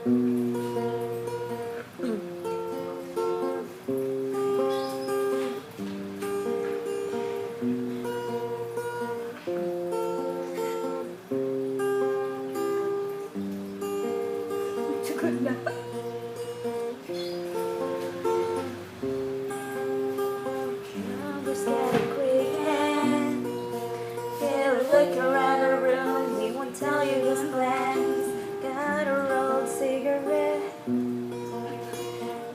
Good na. Numbers getting quick and he'll look around the room. He won't tell you his plans. Got a rolled cigarette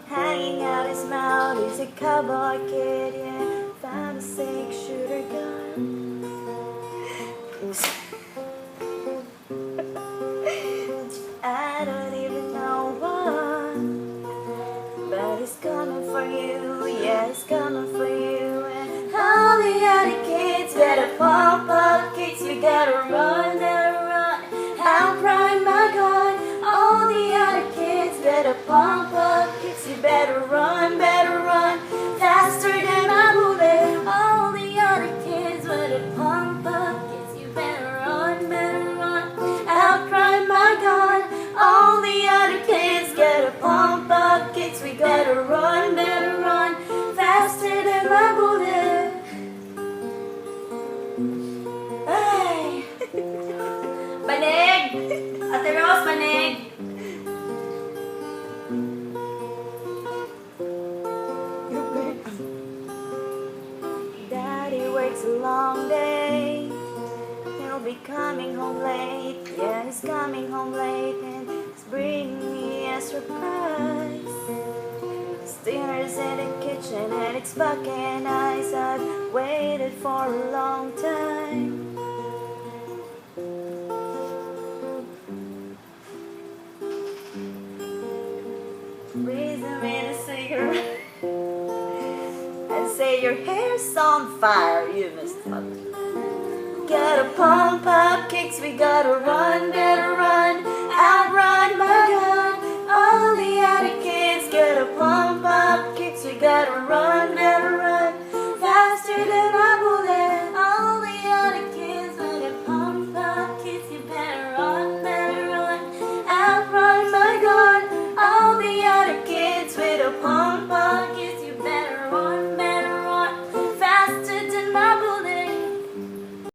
hanging out his mouth. He's a cowboy kid, yeah. Found a 6-shooter gun. I don't even know what, but he's coming for you, yeah, he's coming for you. And all the other kids better pump up kicks, we gotta run, better run. I'll cry, my God. All the other kids better pump up kicks, you better run, faster than my bullet. All the other kids better pump up kicks, you better run, I'll cry, my God. All the other kids gotta pump up kicks, we gotta run, faster than my bullet. Ay! Banig! Ate Rose, banig! Daddy works a long day. He'll be coming home late. Yeah, he's coming home late and he's bringing me a surprise. His dinner's in the kitchen and it's fucking nice. I've waited for a long time. Breathe him in a cigarette and say your hair's on fire, you must fuck. Gotta pump up kicks, we gotta run, better run. Outrun, my God. All the other kids gotta pump up kicks, we gotta run,